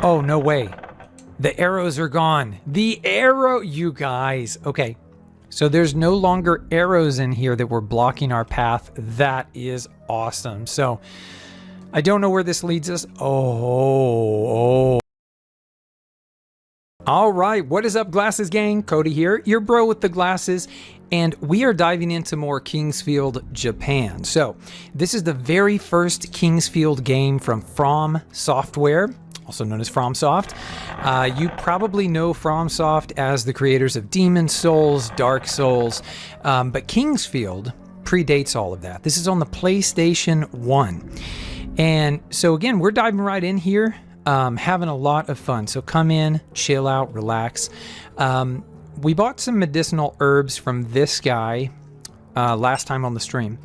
Oh, no way. The arrows are gone. The arrow, you guys. Okay, so there's no longer arrows in here that were blocking our path. That is awesome. So I don't know where this leads us. Oh. All right, what is up, Glasses Gang? Cody here, your bro with the glasses, and we are diving into more Kingsfield, Japan. So this is the very first Kingsfield game from From Software, also known as FromSoft. You probably know FromSoft as the creators of Demon's Souls, Dark Souls, but Kingsfield predates all of that. This is on the PlayStation 1. And so again, we're diving right in here. Having a lot of fun. So come in, chill out, relax. We bought some medicinal herbs from this guy last time on the stream.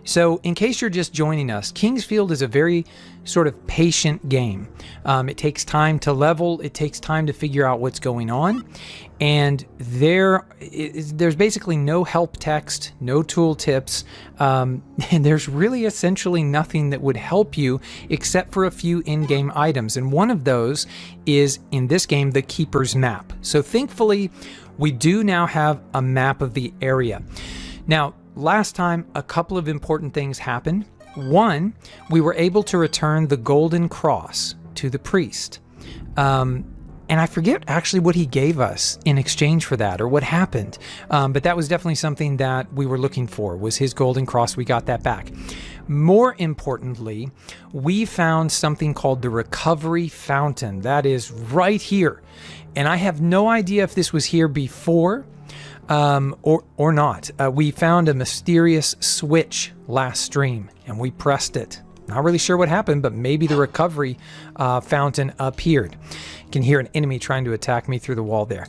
So in case you're just joining us, Kingsfield is a very sort of patient game. It takes time to level. It takes time to figure out what's going on. And there's basically no help text, no tool tips, and there's really essentially nothing that would help you except for a few in-game items. And one of those is, in this game, the Keeper's Map. So thankfully, we do now have a map of the area. Now, last time, a couple of important things happened. One, we were able to return the golden cross to the priest. And I forget actually what he gave us in exchange for that, or what happened. But that was definitely something that we were looking for, was his golden cross. We got that back. More importantly, we found something called the recovery fountain. That is right here. And I have no idea if this was here before or not. We found a mysterious switch last stream and we pressed it. Not really sure what happened, but maybe the recovery fountain appeared. You can hear an enemy trying to attack me through the wall there.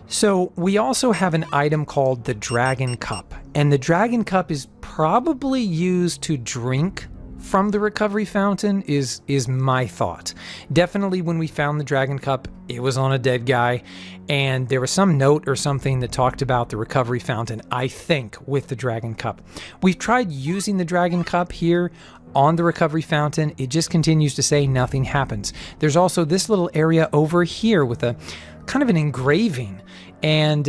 So we also have an item called the Dragon Cup, and the Dragon Cup is probably used to drink from the recovery fountain is my thought. Definitely when we found the Dragon Cup, it was on a dead guy, and there was some note or something that talked about the recovery fountain, I think, with the Dragon Cup. We've tried using the Dragon Cup here on the recovery fountain. It just continues to say nothing happens. There's also this little area over here with a kind of an engraving, and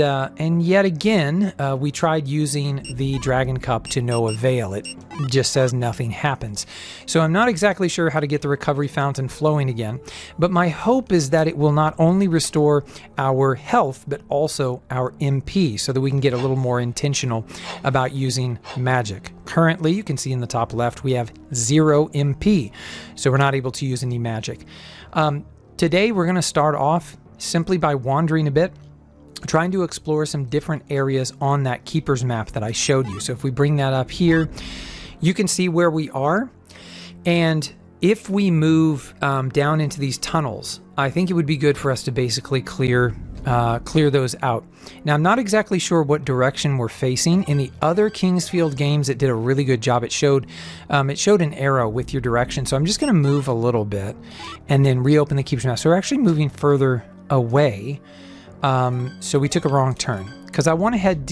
yet again we tried using the Dragon Cup to no avail. It just says nothing happens. So I'm not exactly sure how to get the recovery fountain flowing again, but my hope is that it will not only restore our health but also our MP, so that we can get a little more intentional about using magic. Currently, you can see in the top left, we have 0 MP, so we're not able to use any magic. Today we're going to start off simply by wandering a bit, trying to explore some different areas on that Keeper's Map that I showed you. So if we bring that up here, you can see where we are. And if we move down into these tunnels, I think it would be good for us to basically clear those out. Now, I'm not exactly sure what direction we're facing. In the other Kingsfield games, it did a really good job. It showed an arrow with your direction. So I'm just going to move a little bit and then reopen the Keeper's Map. So we're actually moving further away. So we took a wrong turn because I want to head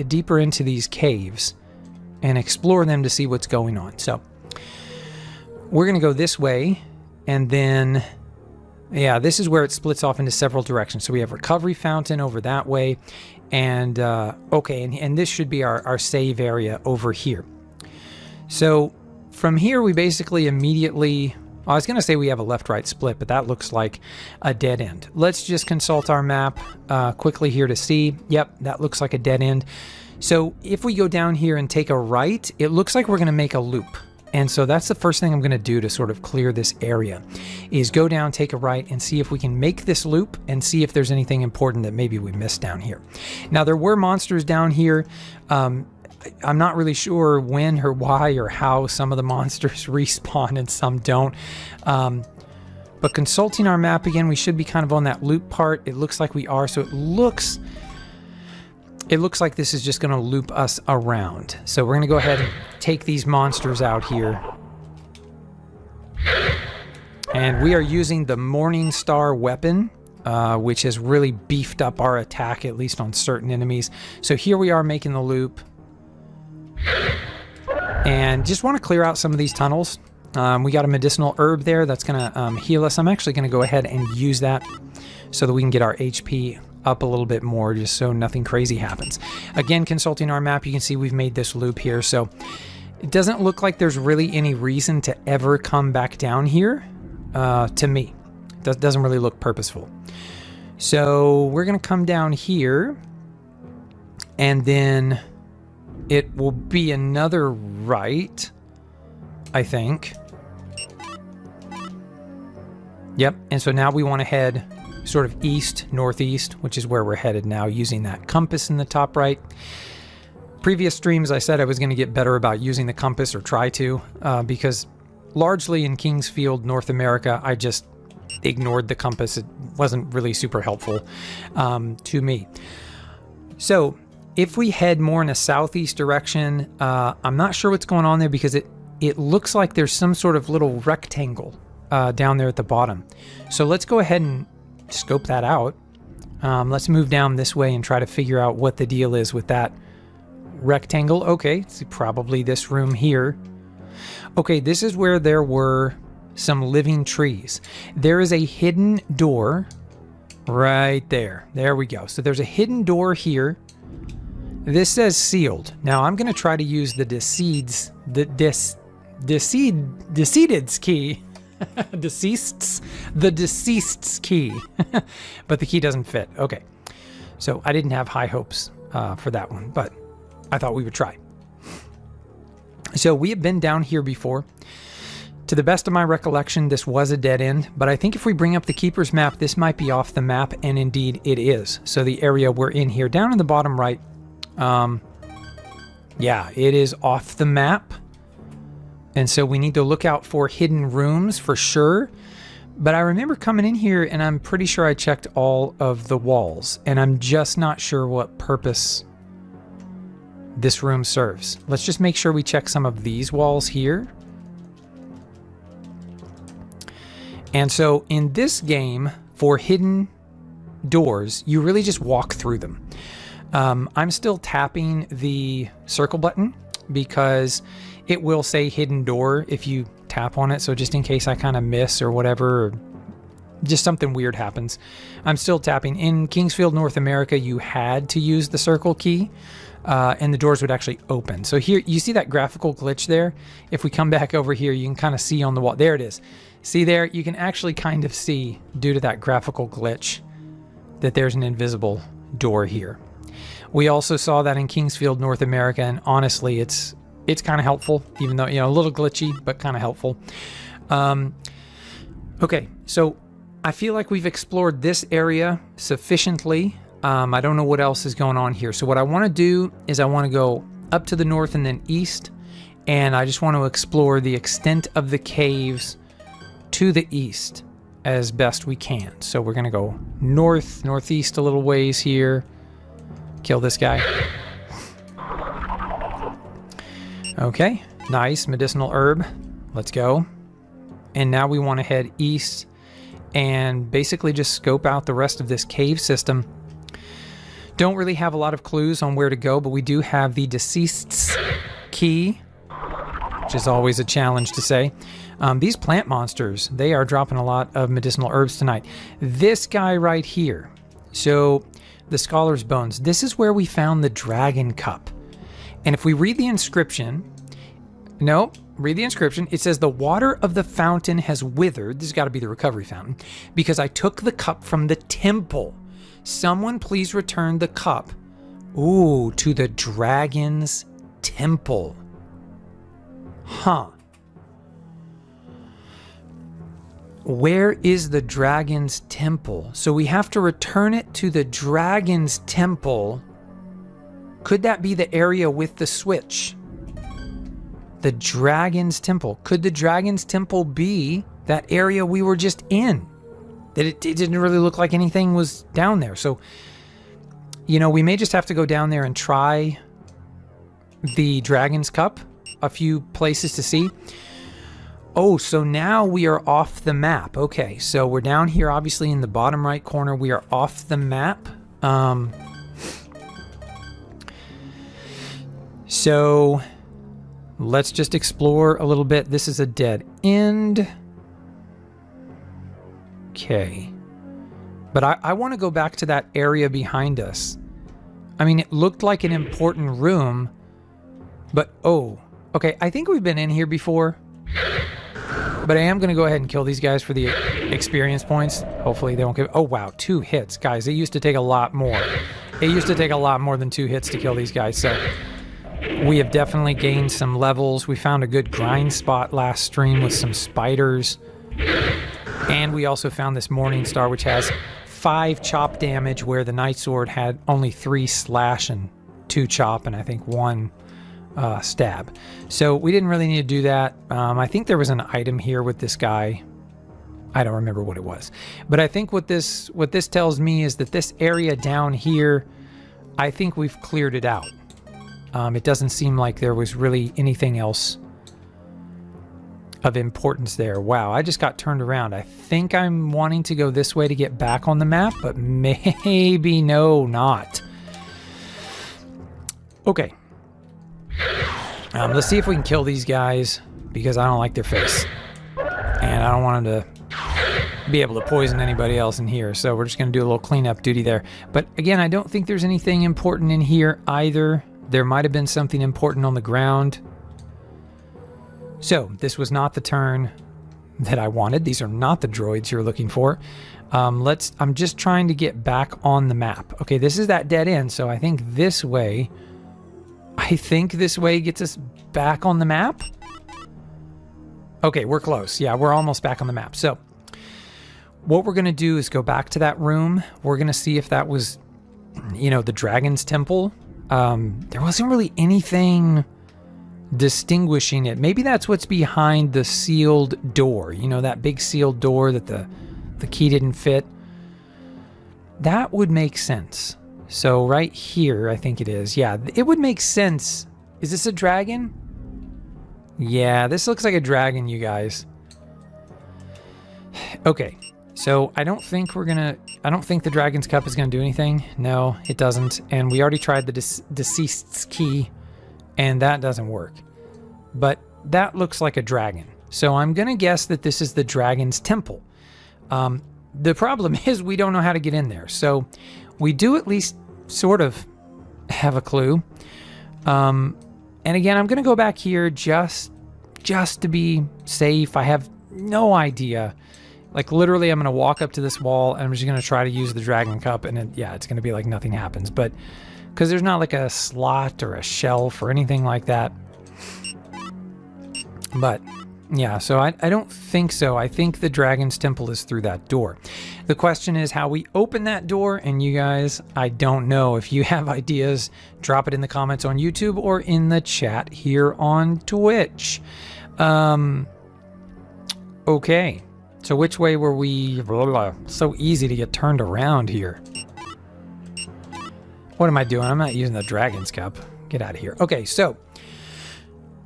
deeper into these caves and explore them to see what's going on. So we're going to go this way, and then yeah, this is where it splits off into several directions. So we have recovery fountain over that way, and okay, and this should be our save area over here. So from here we basically immediately, I was going to say we have a left-right split, but that looks like a dead end. Let's just consult our map quickly here to see. Yep, that looks like a dead end. So if we go down here and take a right, it looks like we're going to make a loop. And so that's the first thing I'm going to do to sort of clear this area, is go down, take a right, and see if we can make this loop and see if there's anything important that maybe we missed down here. Now, there were monsters down here. I'm not really sure when or why or how some of the monsters respawn and some don't. But consulting our map again, we should be kind of on that loop part. It looks like we are, so it looks like this is just going to loop us around. So we're going to go ahead and take these monsters out here. And we are using the Morning Star weapon, which has really beefed up our attack, at least on certain enemies. So here we are making the loop. And just want to clear out some of these tunnels. We got a medicinal herb there that's going to heal us. I'm actually going to go ahead and use that so that we can get our HP up a little bit more, just so nothing crazy happens. Again, consulting our map, you can see we've made this loop here, so it doesn't look like there's really any reason to ever come back down here, to me. It doesn't really look purposeful. So we're going to come down here, and then it will be another right, I think. Yep, and so now we want to head sort of east, northeast, which is where we're headed now, using that compass in the top right. Previous streams, I said I was going to get better about using the compass, or try to, because largely in Kingsfield, North America, I just ignored the compass. It wasn't really super helpful to me. So if we head more in a southeast direction, I'm not sure what's going on there, because it looks like there's some sort of little rectangle down there at the bottom. So let's go ahead and scope that out. Let's move down this way and try to figure out what the deal is with that rectangle. Okay, it's probably this room here. Okay, this is where there were some living trees. There is a hidden door right there. There we go. So there's a hidden door here. This says sealed. Now I'm going to try to use the deceited's key. The deceased's key. But the key doesn't fit. Okay. So I didn't have high hopes for that one, but I thought we would try. So we have been down here before. To the best of my recollection, this was a dead end, but I think if we bring up the Keeper's map, this might be off the map, and indeed it is. So the area we're in here, down in the bottom right, yeah, it is off the map. And so we need to look out for hidden rooms for sure. But I remember coming in here and I'm pretty sure I checked all of the walls, and I'm just not sure what purpose this room serves. Let's just make sure we check some of these walls here. And so in this game, for hidden doors, you really just walk through them. I'm still tapping the circle button because it will say hidden door if you tap on it. So just in case I kind of miss or whatever, or just something weird happens, I'm still tapping. In Kingsfield, North America, you had to use the circle key and the doors would actually open. So here you see that graphical glitch there. If we come back over here, you can kind of see on the wall. There it is. See there? You can actually kind of see, due to that graphical glitch, that there's an invisible door here. We also saw that in Kingsfield, North America, and honestly, it's kind of helpful, even though, you know, a little glitchy, but kind of helpful. Okay, so I feel like we've explored this area sufficiently. I don't know what else is going on here. So what I want to do is I want to go up to the north and then east, and I just want to explore the extent of the caves to the east as best we can. So we're going to go north, northeast a little ways here. Kill this guy. Okay, nice medicinal herb. Let's go. And now we want to head east and basically just scope out the rest of this cave system. Don't really have a lot of clues on where to go, but we do have the deceased's key, which is always a challenge to say. These plant monsters, they are dropping a lot of medicinal herbs tonight. This guy right here, so the Scholar's Bones, this is where we found the dragon cup. And if we read the inscription, read the inscription. It says, the water of the fountain has withered. This has got to be the recovery fountain, because I took the cup from the temple. Someone please return the cup. Ooh, to the dragon's temple. Huh. Where is the dragon's temple? So we have to return it to the dragon's temple. Could that be the area with the switch? The dragon's temple. Could the dragon's temple be that area we were just in? That it didn't really look like anything was down there. So, you know, we may just have to go down there and try the dragon's cup a few places to see. Oh, so now we are off the map. Okay, so we're down here, obviously in the bottom right corner. We are off the map. So let's just explore a little bit. This is a dead end. Okay. But I want to go back to that area behind us. I mean, it looked like an important room, but oh, okay, I think we've been in here before. But I am going to go ahead and kill these guys for the experience points. Hopefully they won't give... Oh, wow, 2 hits. Guys, it used to take a lot more. It used to take a lot more than 2 hits to kill these guys, so... We have definitely gained some levels. We found a good grind spot last stream with some spiders. And we also found this Morning Star, which has 5 chop damage, where the Night Sword had only 3 slash and 2 chop, and I think 1... stab. So we didn't really need to do that. I think there was an item here with this guy. I don't remember what it was. But I think what this tells me is that this area down here, I think we've cleared it out. It doesn't seem like there was really anything else of importance there. Wow, I just got turned around. I think I'm wanting to go this way to get back on the map, but maybe not. Okay. Let's see if we can kill these guys, because I don't like their face. And I don't want them to be able to poison anybody else in here. So we're just going to do a little cleanup duty there. But again, I don't think there's anything important in here either. There might have been something important on the ground. So this was not the turn that I wanted. These are not the droids you're looking for. I'm just trying to get back on the map. Okay, this is that dead end. So I think this way... gets us back on the map. Okay, we're close. Yeah, we're almost back on the map. So what we're going to do is go back to that room. We're going to see if that was, the Dragon's Temple. There wasn't really anything distinguishing it. Maybe that's what's behind the sealed door. That big sealed door that the key didn't fit. That would make sense. So right here, I think it is. Yeah, it would make sense. Is this a dragon? Yeah, this looks like a dragon, you guys. Okay, so I don't think the Dragon's Cup is gonna do anything. No, it doesn't. And we already tried the deceased's key, and that doesn't work. But that looks like a dragon. So I'm gonna guess that this is the Dragon's Temple. The problem is we don't know how to get in there. So we do at least sort of have a clue. And again, I'm going to go back here just to be safe. I have no idea. Like literally, I'm going to walk up to this wall and I'm just going to try to use the Dragon Cup. And it's going to be like nothing happens. But because there's not like a slot or a shelf or anything like that. But yeah, so I don't think so. I think the Dragon's Temple is through that door. The question is how we open that door, and you guys, I don't know. If you have ideas, drop it in the comments on YouTube or in the chat here on Twitch. Okay, so which way were we? So easy to get turned around here. What am I doing? I'm not using the Dragon's Cup. Get out of here. Okay, so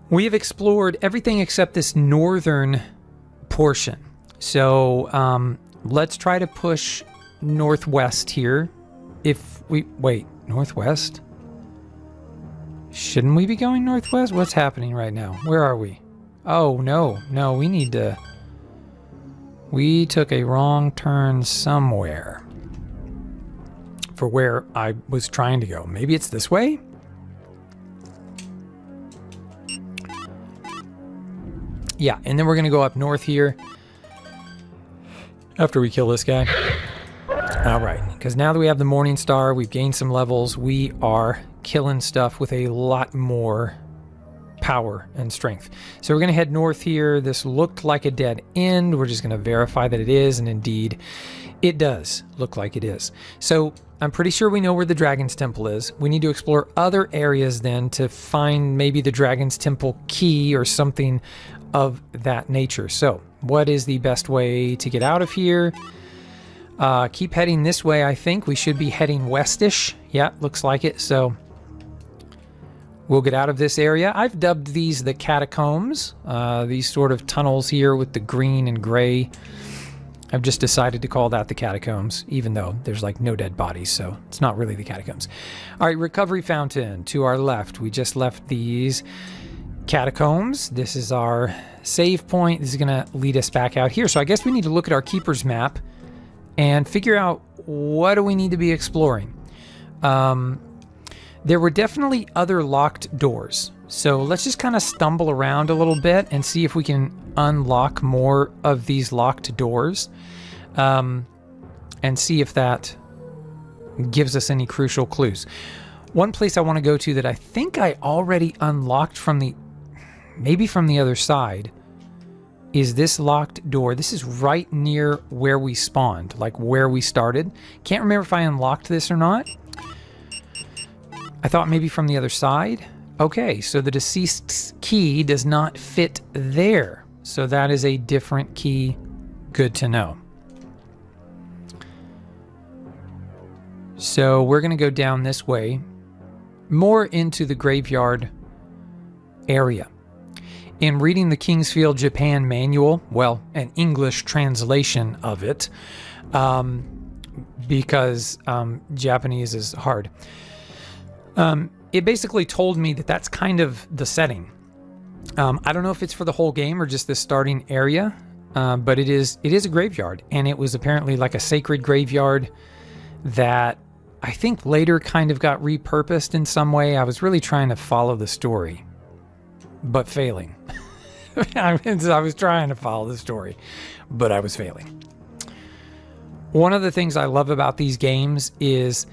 we have explored everything except this northern portion. So let's try to push northwest here. Wait, northwest? Shouldn't we be going northwest? What's happening right now? Where are we? Oh, no, we took a wrong turn somewhere for where I was trying to go. Maybe it's this way? Yeah, and then we're going to go up north here after we kill this guy. All right, because now that we have the Morning Star, we've gained some levels, we are killing stuff with a lot more power and strength. So we're going to head north here. This looked like a dead end. We're just going to verify that it is, and indeed, it does look like it is. So I'm pretty sure we know where the Dragon's Temple is. We need to explore other areas then to find maybe the Dragon's Temple key or something of that nature. So what is the best way to get out of here? Keep heading this way. I think we should be heading westish. Yeah, looks like it. So we'll get out of this area. I've dubbed these the catacombs, these sort of tunnels here with the green and gray. I've just decided to call that the catacombs, even though there's like no dead bodies, so it's not really the catacombs. All right, recovery fountain to our left. We just left these catacombs. This is our save point. This is going to lead us back out here. So I guess we need to look at our keeper's map and figure out what do we need to be exploring. There were definitely other locked doors. So let's just kind of stumble around a little bit and see if we can unlock more of these locked doors. And see if that gives us any crucial clues. One place I want to go to that I think I already unlocked from maybe from the other side, is this locked door. This is right near where we spawned, like where we started. Can't remember if I unlocked this or not. I thought maybe from the other side. Okay, so the deceased's key does not fit there. So that is a different key. Good to know. So we're going to go down this way, more into the graveyard area. In reading the Kingsfield Japan manual, well, an English translation of it, because Japanese is hard, it basically told me that that's kind of the setting. I don't know if it's for the whole game or just the starting area, but it is a graveyard, and it was apparently like a sacred graveyard that I think later kind of got repurposed in some way. I was really trying to follow the story, but failing. I was trying to follow the story, but I was failing. One of the things I love about these games is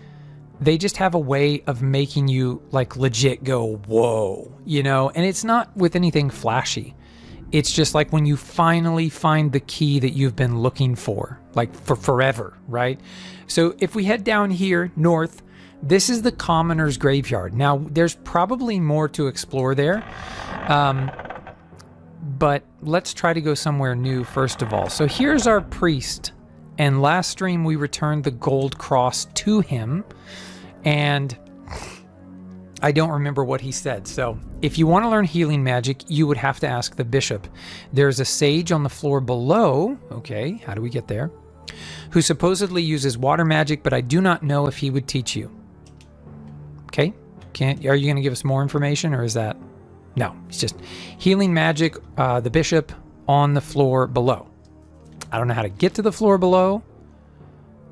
they just have a way of making you like legit go, whoa, you know, and it's not with anything flashy. It's just like when you finally find the key that you've been looking for, like for forever, right? So if we head down here north, this is the commoner's graveyard. Now, there's probably more to explore there, but let's try to go somewhere new first of all. So here's our priest, and last stream we returned the gold cross to him, and I don't remember what he said. So if you want to learn healing magic, you would have to ask the bishop. There's a sage on the floor below. Okay, how do we get there? Who supposedly uses water magic, but I do not know if he would teach you. Okay, are you going to give us more information, or is that? No, it's just healing magic, the bishop on the floor below. I don't know how to get to the floor below.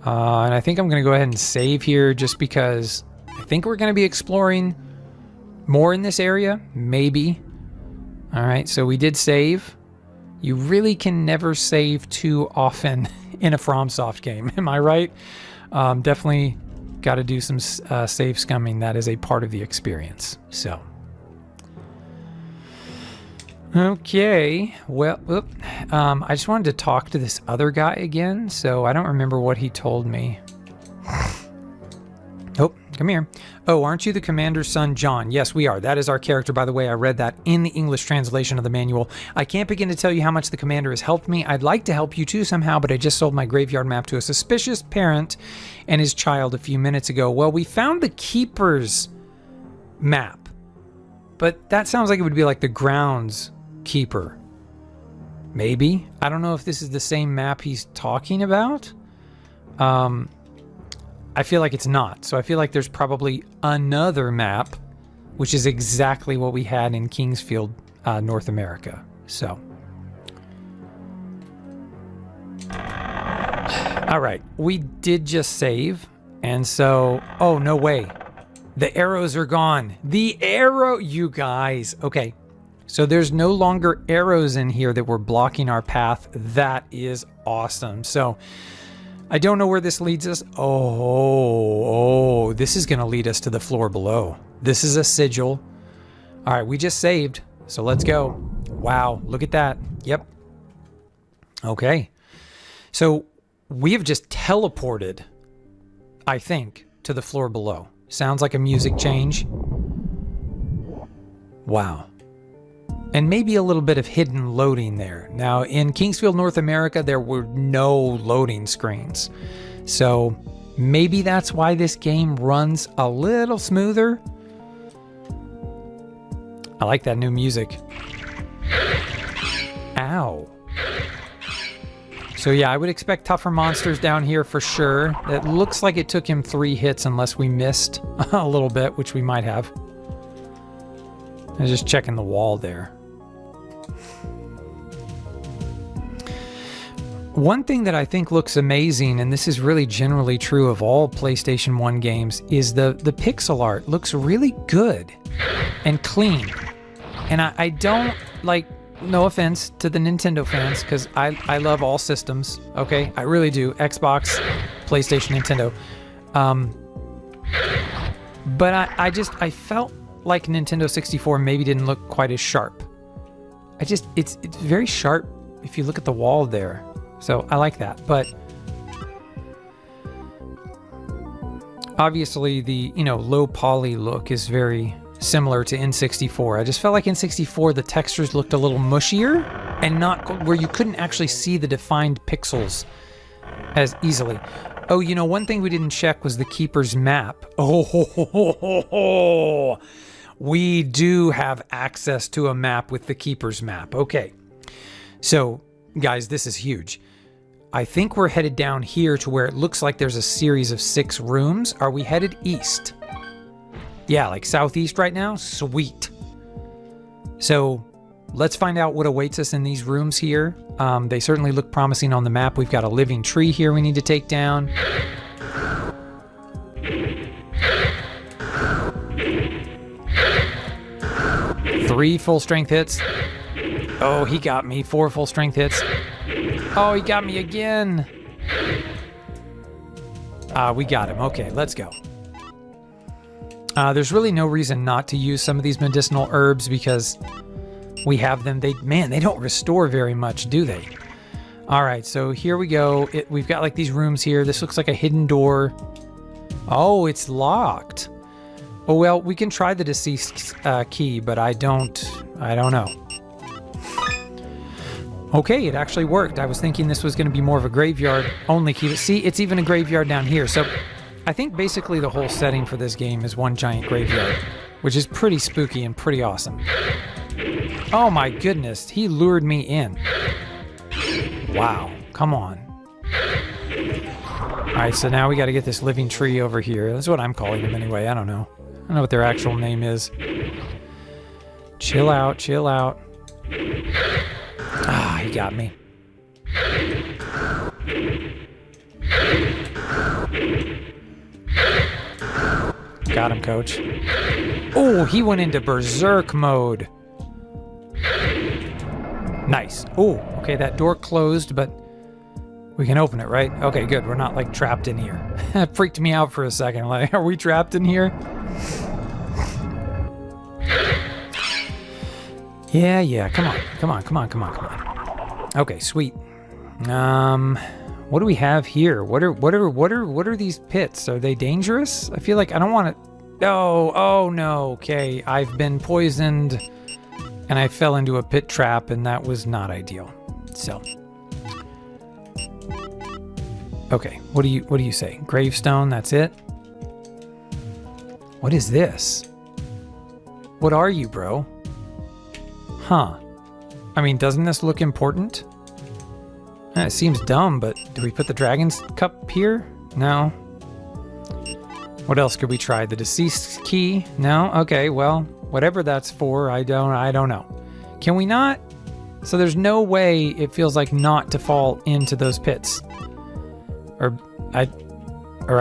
And I think I'm going to go ahead and save here just because I think we're going to be exploring more in this area, maybe. All right, so we did save. You really can never save too often in a FromSoft game, am I right? Definitely got to do some save scumming. That is a part of the experience. So, okay, well, I just wanted to talk to this other guy again, so I don't remember what he told me. Oh, come here. Oh, aren't you the commander's son, John? Yes, we are. That is our character, by the way. I read that in the English translation of the manual. I can't begin to tell you how much the commander has helped me. I'd like to help you too somehow, but I just sold my graveyard map to a suspicious parent and his child a few minutes ago. Well, we found the keeper's map, but that sounds like it would be like the grounds keeper. Maybe. I don't know if this is the same map he's talking about. I feel like it's not. So I feel like there's probably another map, which is exactly what we had in Kingsfield, North America. So. All right. We did just save. And so, oh, no way. The arrows are gone. The arrow, you guys. Okay. So there's no longer arrows in here that were blocking our path. That is awesome. So I don't know where this leads us. Oh, this is going to lead us to the floor below. This is a sigil. All right, we just saved. So let's go. Wow, look at that. Yep. Okay. So we have just teleported, I think, to the floor below. Sounds like a music change. Wow. And maybe a little bit of hidden loading there. Now, in Kingsfield, North America, there were no loading screens. So maybe that's why this game runs a little smoother. I like that new music. Ow. So yeah, I would expect tougher monsters down here for sure. It looks like it took him 3 hits unless we missed a little bit, which we might have. I was just checking the wall there. One thing that I think looks amazing, and this is really generally true of all PlayStation 1 games, is the pixel art looks really good and clean. And I don't, like, no offense to the Nintendo fans, because I love all systems, okay? I really do. Xbox, PlayStation, Nintendo. But I felt like Nintendo 64 maybe didn't look quite as sharp. It's very sharp if you look at the wall there. So I like that, but obviously the, low poly look is very similar to N64. I just felt like N64, the textures looked a little mushier and not where you couldn't actually see the defined pixels as easily. Oh, one thing we didn't check was the Keeper's map. Oh, we do have access to a map with the Keeper's map. Okay. So, guys, this is huge. I think we're headed down here to where it looks like there's a series of 6 rooms. Are we headed east? Yeah, like southeast right now? Sweet. So let's find out what awaits us in these rooms here. They certainly look promising on the map. We've got a living tree here we need to take down. Three full strength hits. Oh, he got me. 4 full strength hits. Oh, he got me again. We got him. Okay, let's go. There's really no reason not to use some of these medicinal herbs because we have them. They don't restore very much, do they? All right, so here we go. We've got like these rooms here. This looks like a hidden door. Oh, it's locked. Oh, well, we can try the deceased key, but I don't know. Okay, it actually worked. I was thinking this was going to be more of a graveyard only key. But see, it's even a graveyard down here. So I think basically the whole setting for this game is one giant graveyard, which is pretty spooky and pretty awesome. Oh my goodness, he lured me in. Wow, come on. All right, so now we got to get this living tree over here. That's what I'm calling him anyway. I don't know what their actual name is. Chill out, chill out. Ah, he got me. Got him, coach. Oh, he went into berserk mode. Nice. Oh, okay, that door closed, but we can open it, right? Okay, good. We're not, like, trapped in here. That freaked me out for a second. Like, are we trapped in here? Yeah. Come on. Okay, sweet. What do we have here? What are these pits? Are they dangerous? I feel like I don't want to. Oh no. Okay, I've been poisoned, and I fell into a pit trap, and that was not ideal. So, okay. What do you say? Gravestone. That's it. What is this? What are you, bro? Huh. I mean, doesn't this look important? It seems dumb, but do we put the dragon's cup here? No. What else could we try? The deceased key? No? Okay, well, whatever that's for, I don't know. Can we not? So there's no way it feels like not to fall into those pits. Or I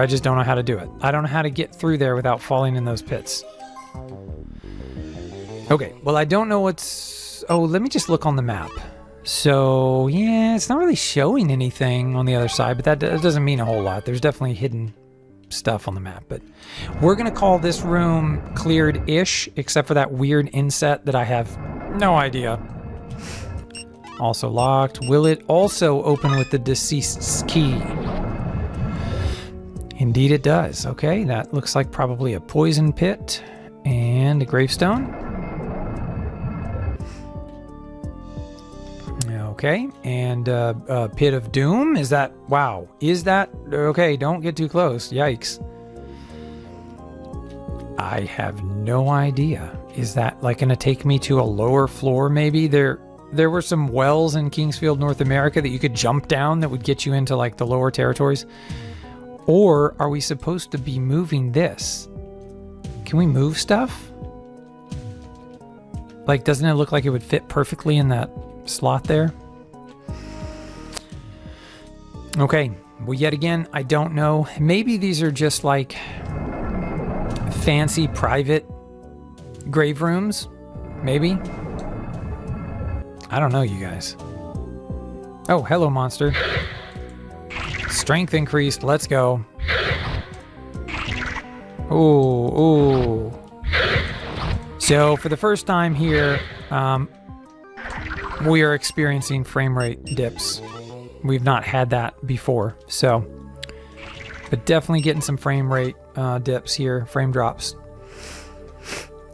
just don't know how to do it. I don't know how to get through there without falling in those pits. Okay, well, I don't know what's... Oh, let me just look on the map. So, yeah, it's not really showing anything on the other side, but that doesn't mean a whole lot. There's definitely hidden stuff on the map, but we're going to call this room cleared-ish, except for that weird inset that I have no idea. Also locked. Will it also open with the deceased's key? Indeed it does. Okay, that looks like probably a poison pit and a gravestone. Okay, and a pit of doom. Is that... Wow. Is that... Okay, don't get too close. Yikes. I have no idea. Is that like going to take me to a lower floor maybe? There were some wells in Kingsfield, North America that you could jump down that would get you into like the lower territories. Or are we supposed to be moving this? Can we move stuff? Like, doesn't it look like it would fit perfectly in that slot there? Okay, well, yet again, I don't know. Maybe these are just like fancy private grave rooms. Maybe. I don't know, you guys. Oh, hello, monster. Strength increased. Let's go. Ooh, ooh. So for the first time here, we are experiencing frame rate dips. We've not had that before, so but definitely getting some frame rate dips here, frame drops.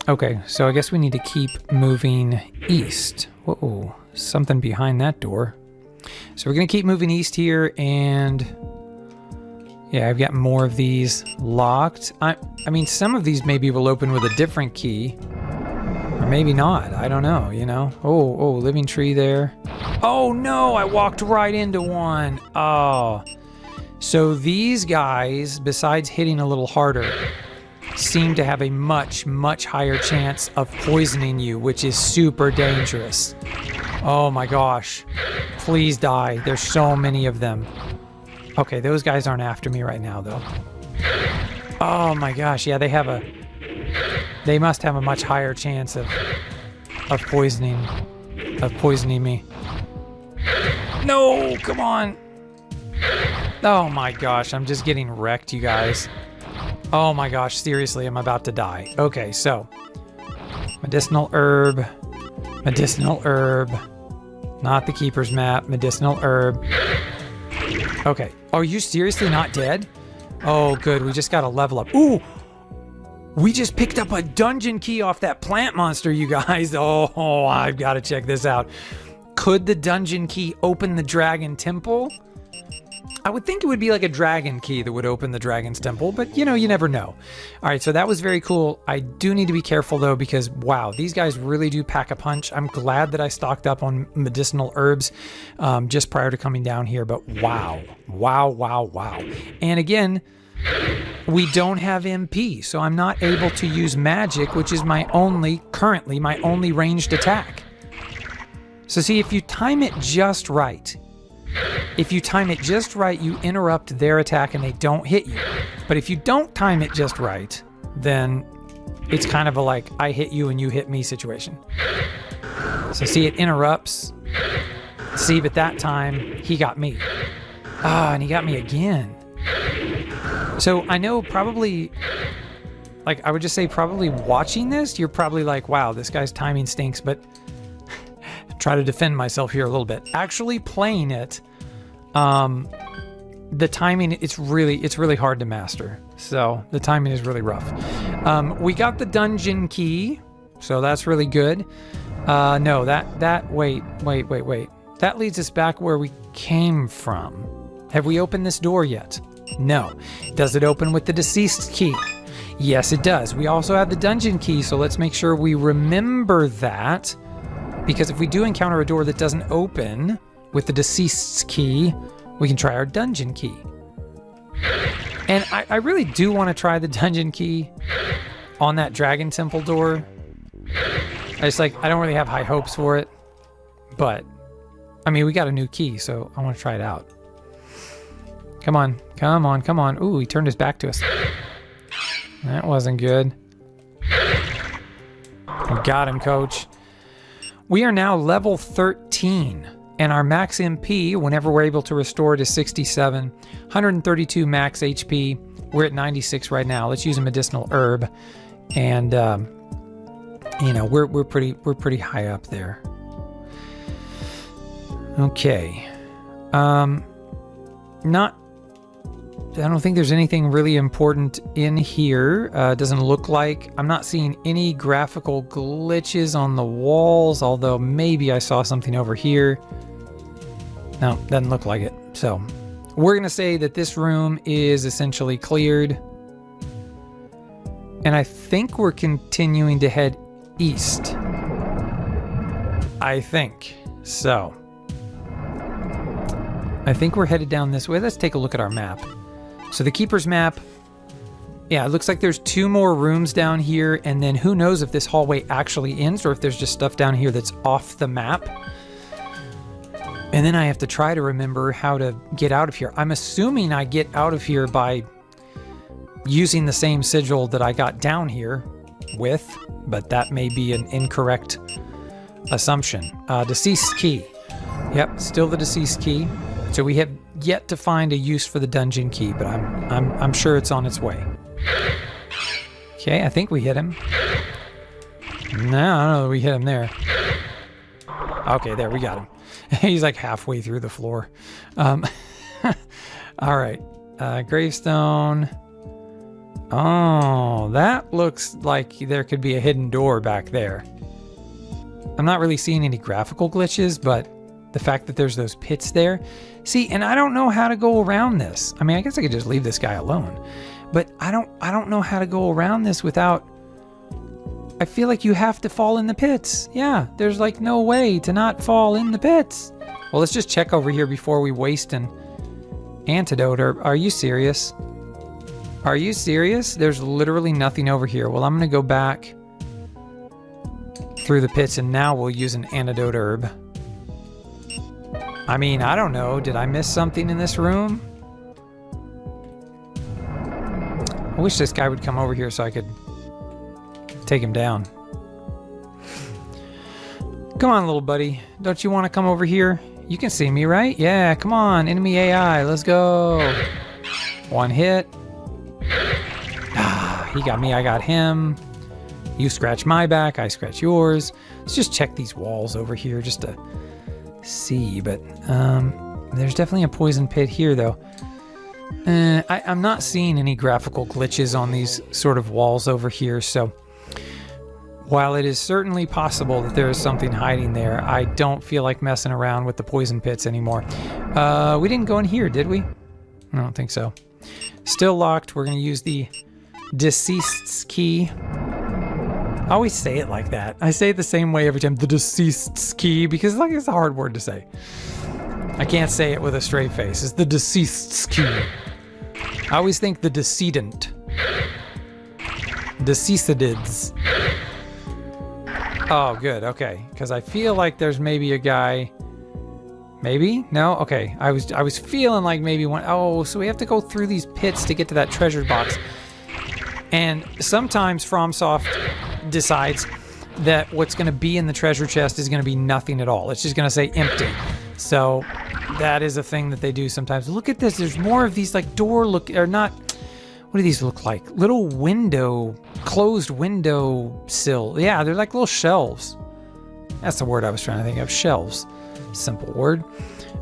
Okay, so I guess we need to keep moving east. Whoa, something behind that door. So we're gonna keep moving east here, and yeah, I've got more of these locked. I mean, some of these maybe will open with a different key. Or maybe not. I don't know, you know? Oh, living tree there. Oh no, I walked right into one. Oh. So these guys, besides hitting a little harder, seem to have a much, much higher chance of poisoning you, which is super dangerous. Oh my gosh. Please die. There's so many of them. Okay, those guys aren't after me right now, though. Oh my gosh, yeah, they must have a much higher chance of poisoning me. No, come on. Oh my gosh, I'm just getting wrecked, you guys. Oh my gosh, seriously, I'm about to die. Okay, so medicinal herb, not the keeper's map, medicinal herb. Okay, are you seriously not dead? Oh good, we just got to level up. Ooh! We just picked up a dungeon key off that plant monster, you guys. Oh, I've got to check this out. Could the dungeon key open the dragon temple? I would think it would be like a dragon key that would open the dragon's temple, but you know, you never know. All right, so that was very cool. I do need to be careful though, because wow, these guys really do pack a punch. I'm glad that I stocked up on medicinal herbs just prior to coming down here, but wow. And again, we don't have MP, so I'm not able to use magic, which is currently my only ranged attack. So see, if you time it just right, you interrupt their attack and they don't hit you. But if you don't time it just right, then it's kind of a like, I hit you and you hit me situation. So see, it interrupts. See, but that time, he got me. Ah, and he got me again. So I know probably, like, I would just say probably watching this, you're probably like, wow, this guy's timing stinks, but try to defend myself here a little bit. Actually playing it, the timing, it's really hard to master. So the timing is really rough. We got the dungeon key, so that's really good. No, wait. That leads us back where we came from. Have we opened this door yet? No. Does it open with the deceased key? Yes, it does. We also have the dungeon key, so let's make sure we remember that. Because if we do encounter a door that doesn't open with the deceased's key, we can try our dungeon key. And I really do want to try the dungeon key on that dragon temple door. I don't really have high hopes for it. But, I mean, we got a new key, so I want to try it out. Come on. Ooh, he turned his back to us. That wasn't good. We got him, coach. We are now level 13, and our max MP, whenever we're able to restore to 67, 132 max HP. We're at 96 right now. Let's use a medicinal herb, and you know, we're pretty high up there. Okay, I don't think there's anything really important in here. Doesn't look like. I'm not seeing any graphical glitches on the walls, although maybe I saw something over here. No, doesn't look like it. So we're going to say that this room is essentially cleared. And I think we're continuing to head east. I think. So I think we're headed down this way. Let's take a look at our map. So the Keeper's map Yeah, it looks like there's 2 more rooms down here, and then who knows if this hallway actually ends or if there's just stuff down here that's off the map. And then I have to try to remember how to get out of here. I'm assuming I get out of here by using the same sigil that I got down here with, but that may be an incorrect assumption. Deceased key. Yep, still the deceased key. So we have yet to find a use for the dungeon key, but I'm sure it's on its way. Okay, I think we hit him. No, I don't know that we hit him there. Okay, there, we got him. He's like halfway through the floor. All right. Gravestone. Oh, that looks like there could be a hidden door back there. I'm not really seeing any graphical glitches, but the fact that there's those pits there. See, and I don't know how to go around this. I mean, I guess I could just leave this guy alone, but I don't know how to go around this without... I feel like you have to fall in the pits. Yeah, there's like no way to not fall in the pits. Well, let's just check over here before we waste an antidote. Are you serious? Are you serious? There's literally nothing over here. Well, I'm going to go back through the pits, and now we'll use an antidote herb. I mean, I don't know. Did I miss something in this room? I wish this guy would come over here so I could take him down. Come on, little buddy. Don't you want to come over here? You can see me, right? Yeah, come on. Enemy AI. Let's go. 1 hit. Ah, he got me. I got him. You scratch my back. I scratch yours. Let's just check these walls over here just to see. But there's definitely a poison pit here, though. I'm not seeing any graphical glitches on these sort of walls over here, so while it is certainly possible that there is something hiding there, I don't feel like messing around with the poison pits anymore. We didn't go in here, did we? I don't think so. Still locked. We're going to use the deceased's key. I always say it like that. I say it the same way every time. The deceased's key, because like it's a hard word to say. I can't say it with a straight face. It's the deceased's key. I always think the decedent. Deceasedids. Oh, good. Okay. Because I feel like there's maybe a guy... Maybe? No? Okay. I was feeling like maybe one... Oh, so we have to go through these pits to get to that treasure box. And sometimes FromSoft decides that what's going to be in the treasure chest is going to be nothing at all. It's just going to say empty. So that is a thing that they do sometimes. Look at this. There's more of these like door look... Or not... What do these look like? Little window... Closed window sill. Yeah, they're like little shelves. That's the word I was trying to think of. Shelves. Simple word.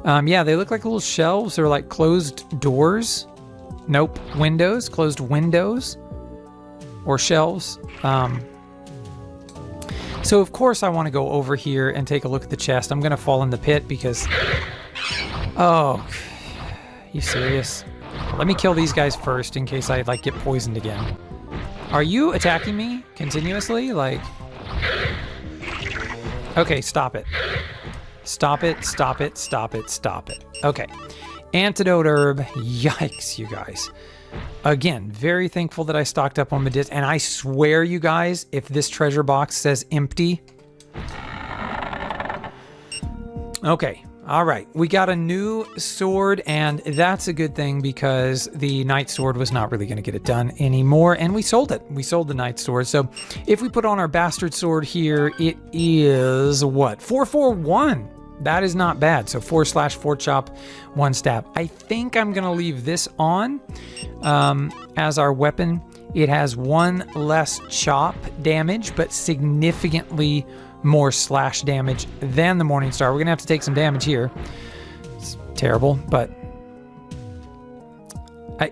Yeah, they look like little shelves. They're like closed doors. Nope. Windows. Closed windows. Or shelves. So of course I want to go over here and take a look at the chest. I'm going to fall in the pit because... Oh. You serious? Let me kill these guys first in case I like get poisoned again. Are you attacking me continuously? Like... Okay, stop it. Stop it, stop it, stop it, stop it. Okay. Antidote herb. Yikes, you guys. Again, very thankful that I stocked up on Medis. And I swear, you guys, if this treasure box says empty... Okay. All right. We got a new sword, and that's a good thing because the Knight Sword was not really going to get it done anymore, and we sold it. We sold the Knight Sword. So if we put on our Bastard Sword here, it is what? 441. That is not bad. So 4/4 chop, 1 stab. I think I'm going to leave this on as our weapon. It has 1 less chop damage, but significantly more slash damage than the Morning Star. We're going to have to take some damage here. It's terrible, but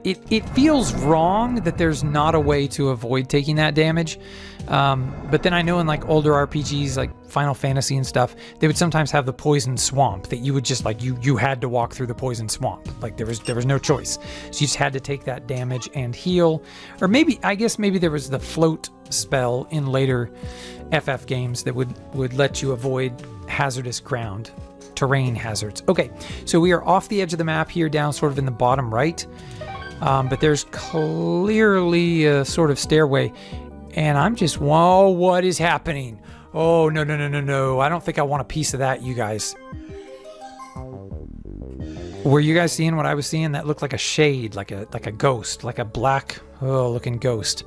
it feels wrong that there's not a way to avoid taking that damage. But then I know in like older RPGs like Final Fantasy and stuff, they would sometimes have the poison swamp that you would just like you had to walk through the poison swamp. Like there was no choice. So you just had to take that damage and heal. Or maybe I guess maybe there was the float spell in later FF games that would let you avoid hazardous ground, terrain hazards. Okay, so we are off the edge of the map here, down sort of in the bottom right. But there's clearly a sort of stairway, and I'm just, whoa, what is happening? Oh, no, no, no, no, no. I don't think I want a piece of that, you guys. Were you guys seeing what I was seeing? That looked like a shade, like a ghost, like a black, looking ghost.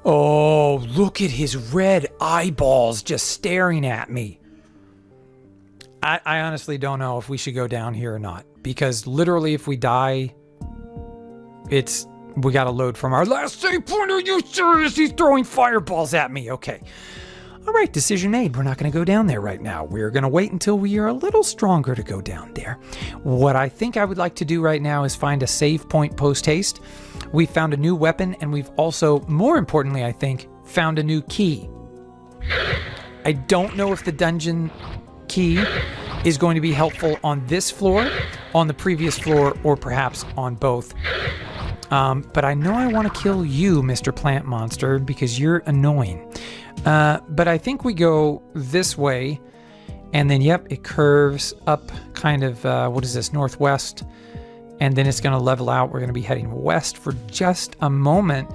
Oh, look at his red eyeballs just staring at me. I honestly don't know if we should go down here or not, because literally if we die, we got to load from our last save point. Are you serious? He's throwing fireballs at me. Okay. All right, decision made. We're not going to go down there right now. We're going to wait until we are a little stronger to go down there. What I think I would like to do right now is find a save point post-haste. We found a new weapon, and we've also, more importantly, I think, found a new key. I don't know if the dungeon key is going to be helpful on this floor, on the previous floor, or perhaps on both. But I know I want to kill you, Mr. Plant Monster, because you're annoying. But I think we go this way, and then, yep, it curves up kind of, what is this, northwest, and then it's going to level out. We're going to be heading west for just a moment,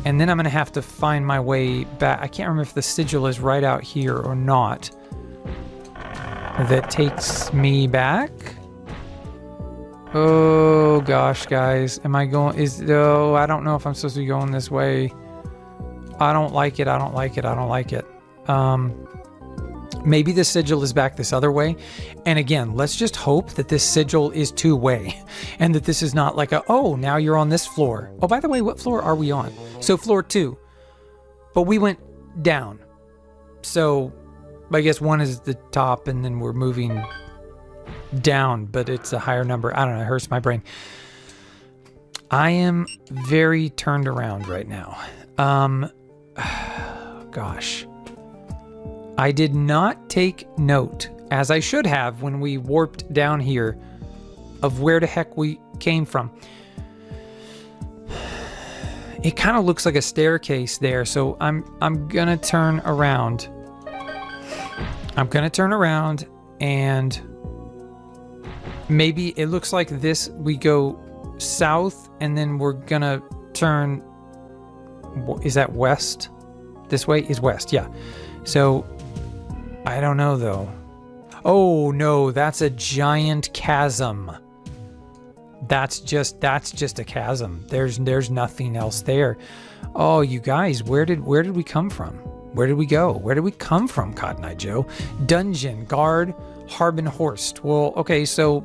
and then I'm going to have to find my way back. I can't remember if the sigil is right out here or not. That takes me back. Oh, gosh, guys. Am I going, I don't know if I'm supposed to be going this way. I don't like it. I don't like it. I don't like it. Maybe the sigil is back this other way. And again, let's just hope that this sigil is two-way and that this is not like oh, now you're on this floor. Oh, by the way, what floor are we on? So floor 2. But we went down. So I guess 1 is the top and then we're moving down, but it's a higher number. I don't know. It hurts my brain. I am very turned around right now. Gosh. I did not take note, as I should have when we warped down here, of where the heck we came from. It kind of looks like a staircase there, so I'm gonna turn around. I'm gonna turn around, and maybe it looks like this. We go south, and then we're gonna turn. Is that west? This way is west, yeah. So I don't know though. Oh no, that's a giant chasm. That's just a chasm. There's nothing else there. Oh, you guys, where did we come from? Where did we go? Where did we come from, Cotton Eye Joe? Dungeon, guard, Harbenhorst. Well, okay, so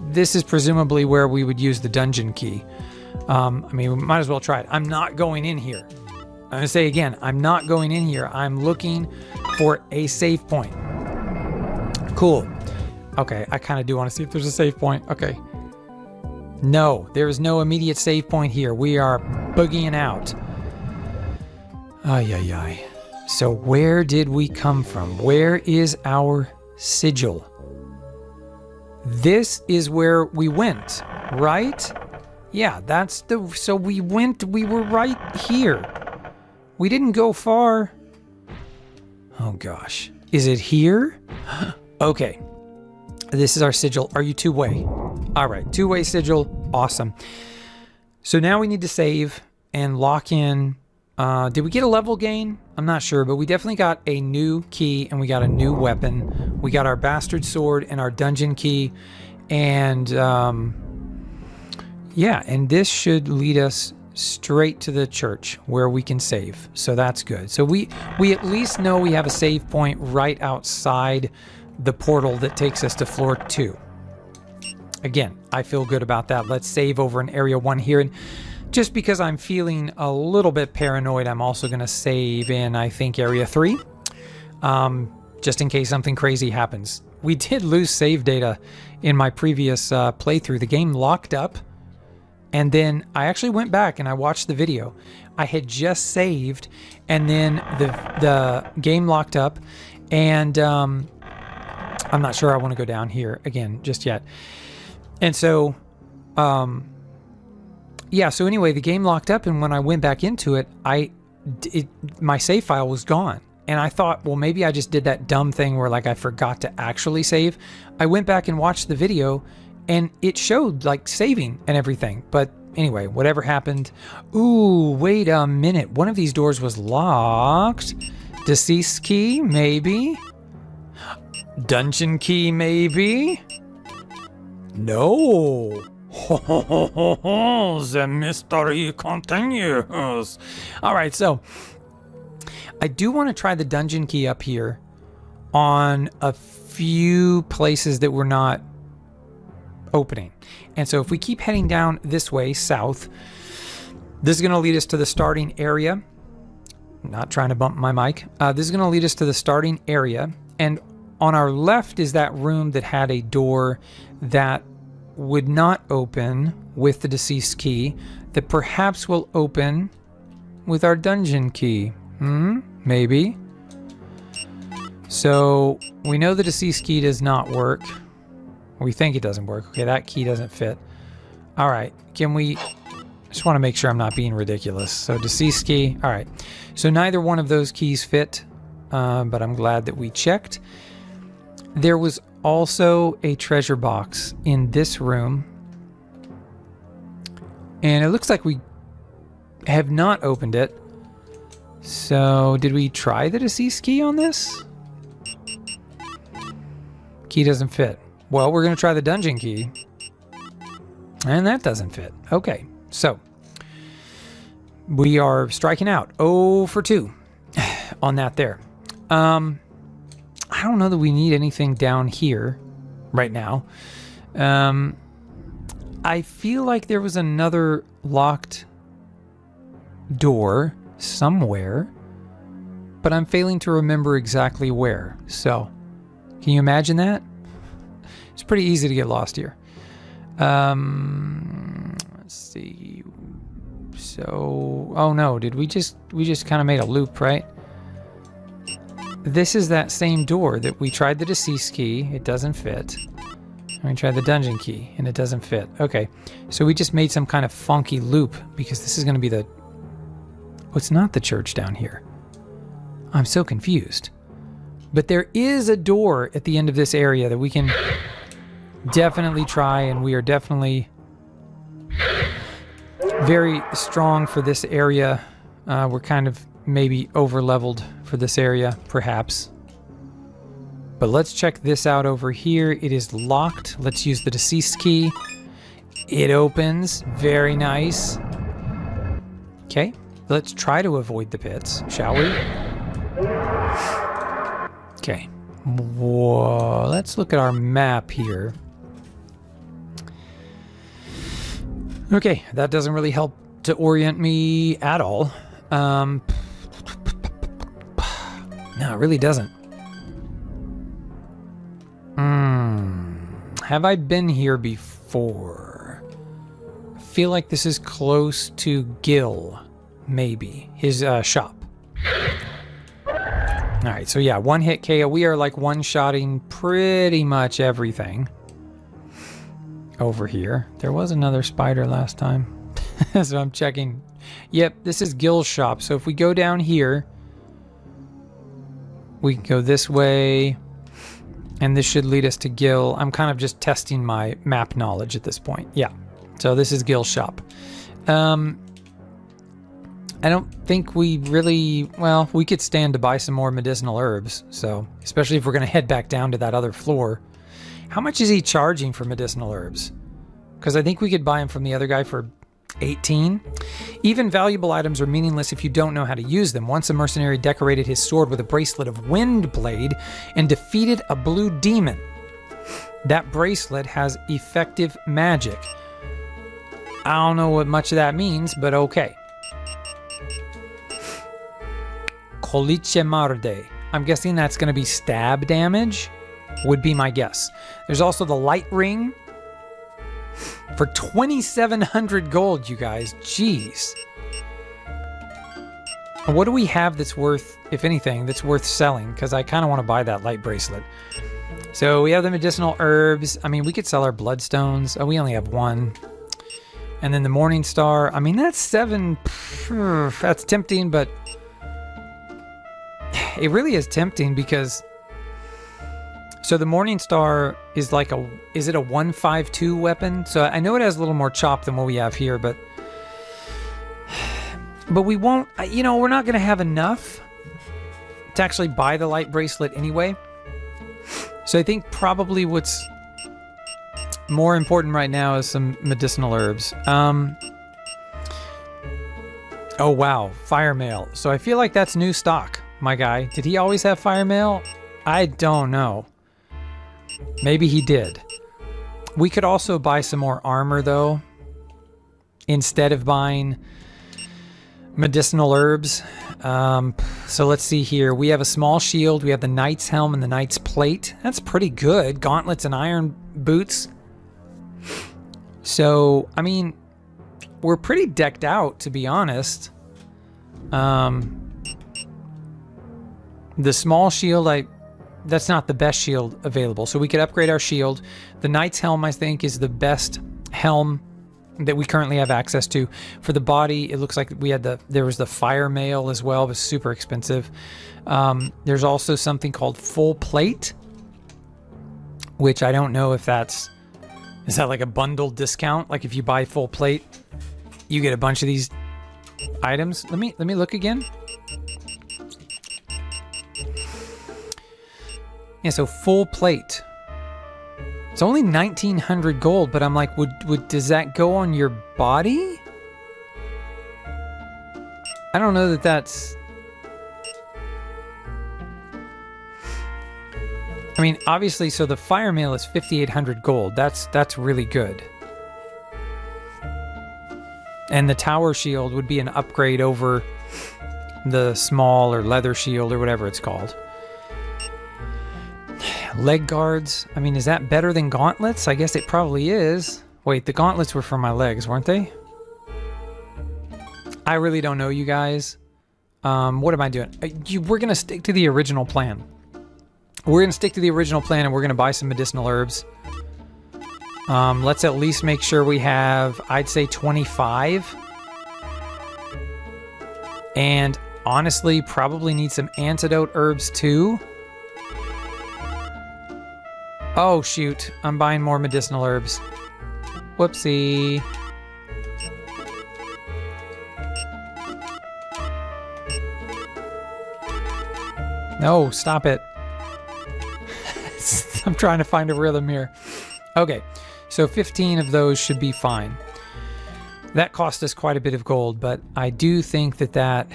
this is presumably where we would use the dungeon key. I mean, we might as well try it. I'm not going in here. I'm going to say again, I'm not going in here. I'm looking for a save point. Cool. Okay, I kind of do want to see if there's a save point. Okay. No, there is no immediate save point here. We are boogieing out. Ay, ay, ay. So where did we come from? Where is our sigil? This is where we went, right? Yeah, so we were right here. We didn't go far. Oh gosh. Is it here? Okay. This is our sigil. Are you two-way? All right, two-way sigil. Awesome. So now we need to save and lock in. Did we get a level gain? I'm not sure, but we definitely got a new key and we got a new weapon. We got our bastard sword and our dungeon key. And yeah, and this should lead us straight to the church where we can save. So that's good. So we at least know we have a save point right outside the portal that takes us to floor 2. Again, I feel good about that. Let's save over in area 1 here. And just because I'm feeling a little bit paranoid, I'm also going to save in, I think, area 3. Just in case something crazy happens. We did lose save data in my previous playthrough. The game locked up. And then I actually went back and I watched the video. I had just saved, and then the game locked up, and I'm not sure I want to go down here again just yet. And so, yeah. So anyway, the game locked up, and when I went back into it, my save file was gone, and I thought, well, maybe I just did that dumb thing where like I forgot to actually save. I went back and watched the video. And it showed like saving and everything. But anyway, whatever happened. Ooh, wait a minute. One of these doors was locked. Deceased key, maybe. Dungeon key, maybe. No. The mystery continues. All right, so I do want to try the dungeon key up here on a few places that we're not opening. And so if we keep heading down this way, south, this is going to lead us to the starting area. Not trying to bump my mic. This is going to lead us to the starting area. And on our left is that room that had a door that would not open with the deceased key, that perhaps will open with our dungeon key. Maybe. So we know the deceased key does not work. We think it doesn't work. Okay, that key doesn't fit. All right, can we... just want to make sure I'm not being ridiculous. So deceased key. All right. So neither one of those keys fit, but I'm glad that we checked. There was also a treasure box in this room. And it looks like we have not opened it. So did we try the deceased key on this? Key doesn't fit. Well, we're going to try the dungeon key. And that doesn't fit. Okay. So we are striking out 0 for 2 on that there. I don't know that we need anything down here right now. I feel like there was another locked door somewhere, but I'm failing to remember exactly where. So can you imagine that? It's pretty easy to get lost here. Let's see. So, oh no, did we just kind of made a loop, right? This is that same door that we tried the deceased key. It doesn't fit. And we tried the dungeon key and it doesn't fit. Okay. So we just made some kind of funky loop because this is going to be the... oh, it's not the church down here. I'm so confused. But there is a door at the end of this area that we can definitely try, and we are definitely very strong for this area. We're kind of maybe over-leveled for this area, perhaps. But let's check this out over here. It is locked. Let's use the deceased key. It opens. Very nice. Okay, let's try to avoid the pits, shall we? Okay. Whoa, let's look at our map here. Okay, that doesn't really help to orient me at all. No, it really doesn't. Have I been here before? I feel like this is close to Gil, maybe. His shop. Alright, so yeah, one hit KO. We are like one-shotting pretty much everything over here. There was another spider last time. So I'm checking. Yep, this is Gil's shop. So if we go down here, we can go this way, and this should lead us to Gil. I'm kind of just testing my map knowledge at this point. Yeah, so this is Gil's shop. I don't think we really... well, we could stand to buy some more medicinal herbs, so especially if we're going to head back down to that other floor. How much is he charging for medicinal herbs? Because I think we could buy them from the other guy for 18. Even valuable items are meaningless if you don't know how to use them. Once a mercenary decorated his sword with a bracelet of wind blade and defeated a blue demon. That bracelet has effective magic. I don't know what much of that means, but okay. Colice Marde. I'm guessing that's going to be stab damage, would be my guess. There's also the light ring for 2,700 gold, you guys. Jeez. What do we have that's worth, if anything, that's worth selling? Because I kind of want to buy that light bracelet. So we have the medicinal herbs. I mean, we could sell our bloodstones. Oh, we only have one. And then the Morning Star. I mean, that's 7. That's tempting, but it really is tempting because So the Morning Star is like is it a 152 weapon? So I know it has a little more chop than what we have here, but we won't, you know, we're not going to have enough to actually buy the light bracelet anyway. So I think probably what's more important right now is some medicinal herbs. Oh wow, fire mail. So I feel like that's new stock, my guy. Did he always have fire mail? I don't know. Maybe he did. We could also buy some more armor though, instead of buying medicinal herbs. So let's see here. We have a small shield. We have the knight's helm and the knight's plate. That's pretty good. Gauntlets and iron boots. So, I mean, we're pretty decked out, to be honest. The small shield, that's not the best shield available. So we could upgrade our shield. The knight's helm, I think, is the best helm that we currently have access to. For the body, it looks like we had there was the fire mail as well. It was super expensive. There's also something called full plate, which I don't know if is that like a bundle discount? Like if you buy full plate, you get a bunch of these items. Let me look again. Yeah, so full plate. It's only 1,900 gold, but I'm like, does that go on your body? I don't know that that's... I mean, obviously, so the fire mail is 5,800 gold. That's really good. And the tower shield would be an upgrade over the small or leather shield or whatever it's called. Leg guards. I mean, is that better than gauntlets? I guess it probably is. Wait, the gauntlets were for my legs, weren't they? I really don't know, you guys. What am I doing? We're going to stick to the original plan. We're going to stick to the original plan and we're going to buy some medicinal herbs. Let's at least make sure we have, I'd say 25. And honestly, probably need some antidote herbs too. Oh shoot, I'm buying more medicinal herbs. Whoopsie. No, stop it. I'm trying to find a rhythm here. Okay, so 15 of those should be fine. That cost us quite a bit of gold, but I do think that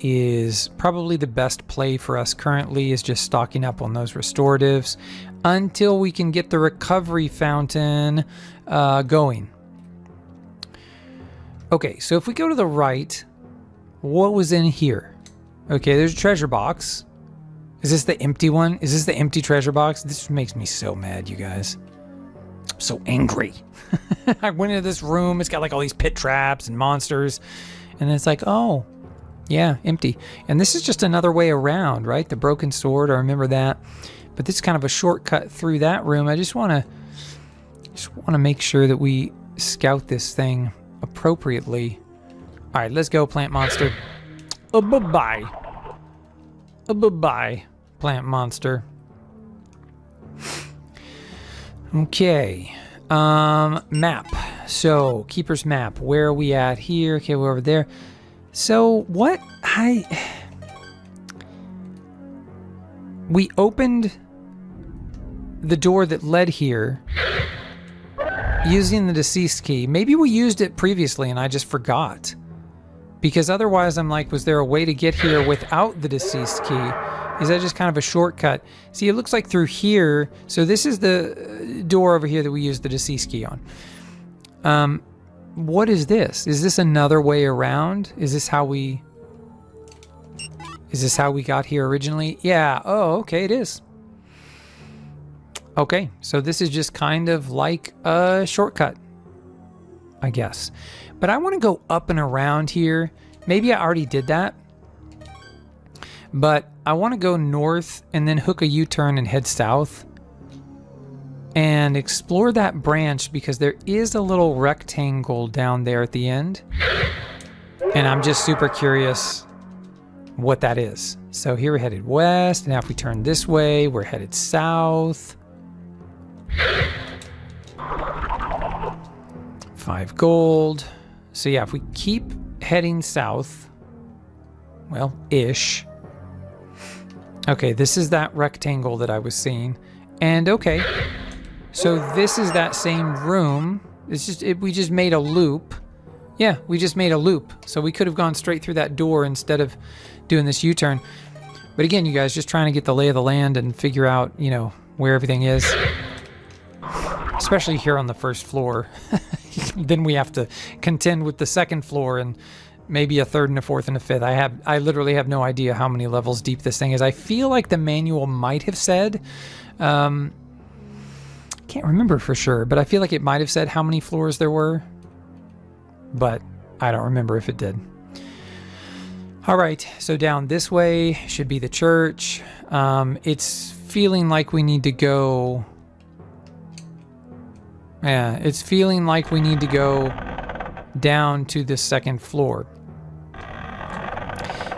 is probably the best play for us currently, is just stocking up on those restoratives until we can get the recovery fountain going. Okay, so if we go to the right, what was in here? Okay, there's a treasure box. Is this the empty one? Is this the empty treasure box? This makes me so mad, you guys. I'm so angry. I went into this room. It's got like all these pit traps and monsters. And it's like, oh, yeah, empty. And this is just another way around, right? The broken sword, I remember that. But this is kind of a shortcut through that room. I just want to make sure that we scout this thing appropriately. All right, let's go, plant monster. Bye-bye. Bye-bye, plant monster. Okay. Map. So, keeper's map. Where are we at here? Okay, we're over there. So, what? We opened the door that led here using the deceased key. Maybe we used it previously and I just forgot. Because otherwise I'm like, was there a way to get here without the deceased key? Is that just kind of a shortcut? See, it looks like through here. So this is the door over here that we used the deceased key on. What is this? Is this another way around? Is this how we got here originally? Yeah. Oh, okay, it is. Okay, so this is just kind of like a shortcut, I guess. But I want to go up and around here. Maybe I already did that. But I want to go north and then hook a U-turn and head south. And explore that branch because there is a little rectangle down there at the end. And I'm just super curious what that is. So here we're headed west. And now if we turn this way, we're headed south. 5 gold. So yeah, if we keep heading south, well, ish. Okay, this is that rectangle that I was seeing. And okay, so this is that same room. It's just, we just made a loop. Yeah, we just made a loop. So we could have gone straight through that door instead of doing this U-turn. But again, you guys, just trying to get the lay of the land and figure out, you know, where everything is. Especially here on the first floor. Then we have to contend with the second floor and maybe a third and a fourth and a fifth. I literally have no idea how many levels deep this thing is. I feel like the manual might have said, can't remember for sure, but I feel like it might have said how many floors there were, but I don't remember if it did. All right, so down this way should be the church. It's feeling like we need to go. Yeah, it's feeling like we need to go down to the second floor.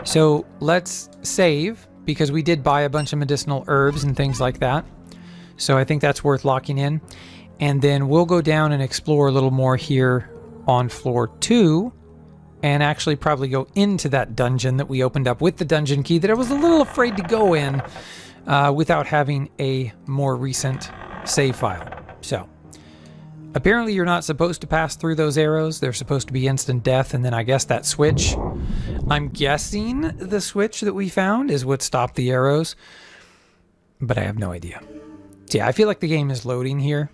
So let's save, because we did buy a bunch of medicinal herbs and things like that. So I think that's worth locking in. And then we'll go down and explore a little more here on floor 2. And actually probably go into that dungeon that we opened up with the dungeon key that I was a little afraid to go in without having a more recent save file. So apparently you're not supposed to pass through those arrows. They're supposed to be instant death. And then I guess that switch, I'm guessing the switch that we found is what stopped the arrows. But I have no idea. So yeah, I feel like the game is loading here.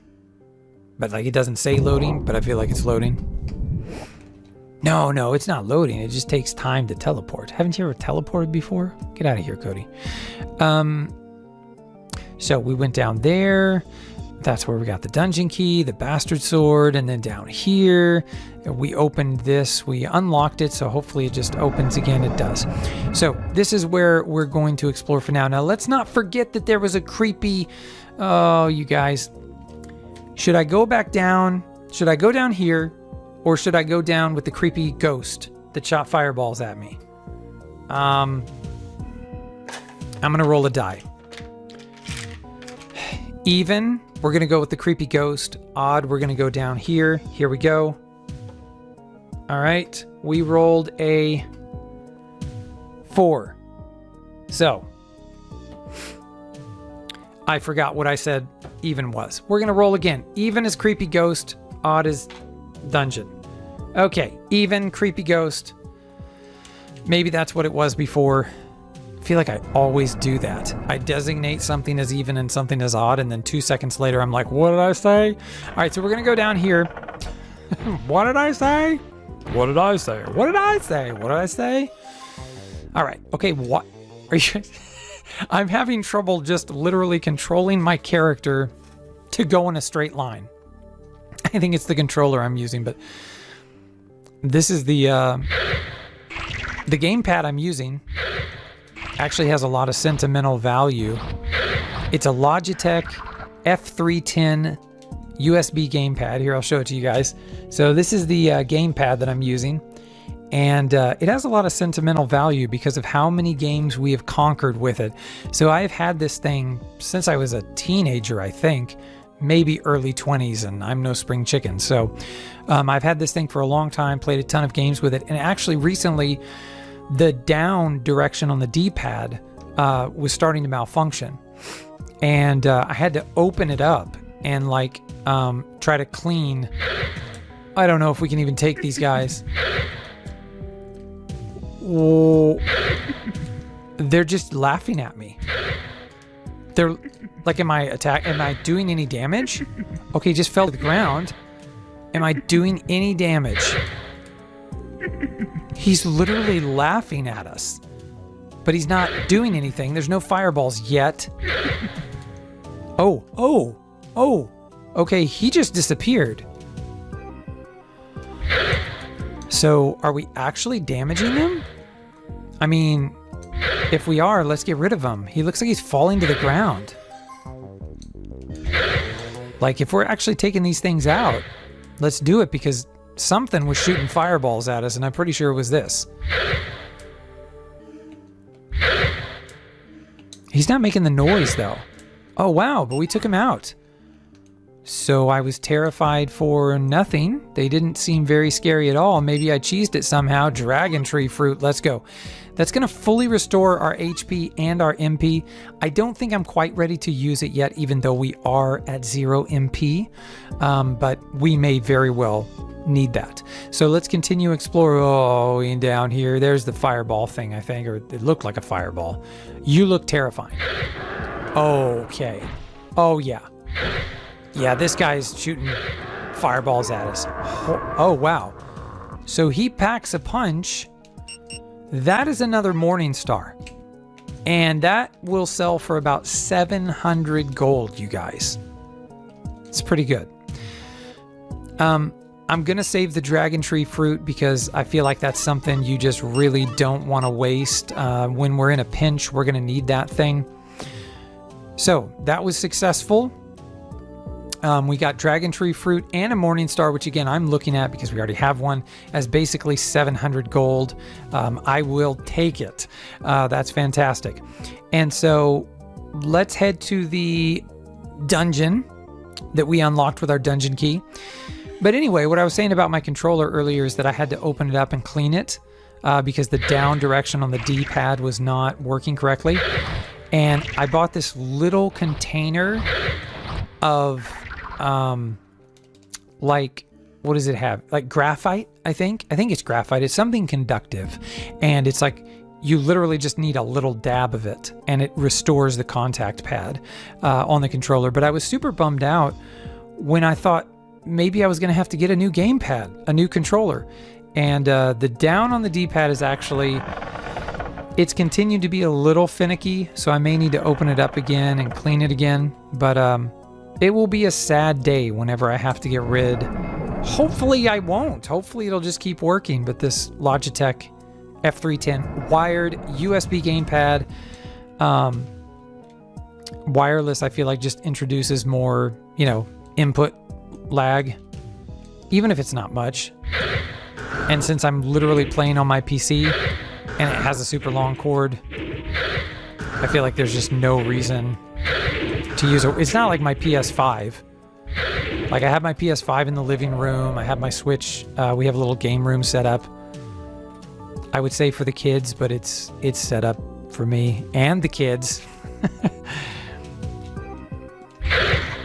But like it doesn't say loading, but I feel like it's loading. No, it's not loading. It just takes time to teleport. Haven't you ever teleported before? Get out of here, Cody. So we went down there. That's where we got the dungeon key, the bastard sword, and then down here, we opened this. We unlocked it, so hopefully it just opens again. It does. So this is where we're going to explore for now. Now, let's not forget that there was a creepy... Oh, you guys. Should I go back down? Should I go down here? Or should I go down with the creepy ghost that shot fireballs at me? I'm going to roll a die. Even, we're going to go with the creepy ghost. Odd, we're going to go down here. Here we go. All right. We rolled a 4. So, I forgot what I said even was. We're going to roll again. Even is creepy ghost. Odd is dungeon. Okay, even, creepy ghost. Maybe that's what it was before. I feel like I always do that. I designate something as even and something as odd, and then 2 seconds later I'm like, what did I say? All right, so we're gonna go down here. What did I say? What did I say? What did I say? What did I say? All right, okay, what are you... I'm having trouble just literally controlling my character to go in a straight line. I think it's the controller I'm using, but this is the gamepad I'm using. Actually has a lot of sentimental value. It's a Logitech F310 USB gamepad. Here, I'll show it to you guys. So this is the gamepad that I'm using, and it has a lot of sentimental value because of how many games we have conquered with it. So I've had this thing since I was a teenager, I think. Maybe early 20s, and I'm no spring chicken. So I've had this thing for a long time, played a ton of games with it, and actually recently the down direction on the D-pad was starting to malfunction. And I had to open it up and like try to clean. I don't know if we can even take these guys. Whoa. They're just laughing at me. They're like, am I doing any damage? Okay, just fell to the ground. Am I doing any damage? He's literally laughing at us, but he's not doing anything. There's no fireballs yet. Oh. Okay, he just disappeared. So are we actually damaging him? I mean, if we are, let's get rid of him. He looks like he's falling to the ground. Like, if we're actually taking these things out, let's do it, because something was shooting fireballs at us, and I'm pretty sure it was this. He's not making the noise, though. Oh, wow, but we took him out. So I was terrified for nothing. They didn't seem very scary at all. Maybe I cheesed it somehow. Dragon tree fruit. Let's go. That's going to fully restore our HP and our MP. I don't think I'm quite ready to use it yet, even though we are at 0 MP. But we may very well need that. So let's continue exploring. Oh, and down here, there's the fireball thing, I think, or it looked like a fireball. You look terrifying. Okay. Oh, yeah. Yeah, this guy's shooting fireballs at us. Oh, wow. So he packs a punch. That is another Morning Star. And that will sell for about 700 gold, you guys. It's pretty good. I'm going to save the dragon tree fruit because I feel like that's something you just really don't want to waste. When we're in a pinch, we're going to need that thing. So that was successful. We got dragon tree fruit and a Morning Star, which again, I'm looking at because we already have one as basically 700 gold. I will take it. That's fantastic. And so let's head to the dungeon that we unlocked with our dungeon key. But anyway, what I was saying about my controller earlier is that I had to open it up and clean it because the down direction on the D-pad was not working correctly. And I bought this little container of like, what does it have? Like graphite, I think it's graphite. It's something conductive. And it's like, you literally just need a little dab of it and it restores the contact pad on the controller. But I was super bummed out when I thought maybe I was going to have to get a new gamepad, a new controller. And the down on the D-pad is actually, it's continued to be a little finicky. So I may need to open it up again and clean it again. But it will be a sad day whenever I have to get rid. Hopefully I won't. Hopefully it'll just keep working. But this Logitech F310 wired USB gamepad, wireless, I feel like just introduces more, input lag, even if it's not much. And since I'm literally playing on my PC and it has a super long cord, I feel like there's just no reason to use it. It's not like my PS5. Like I have my PS5 in the living room. I have my Switch. We have a little game room set up. I would say for the kids, but it's set up for me and the kids.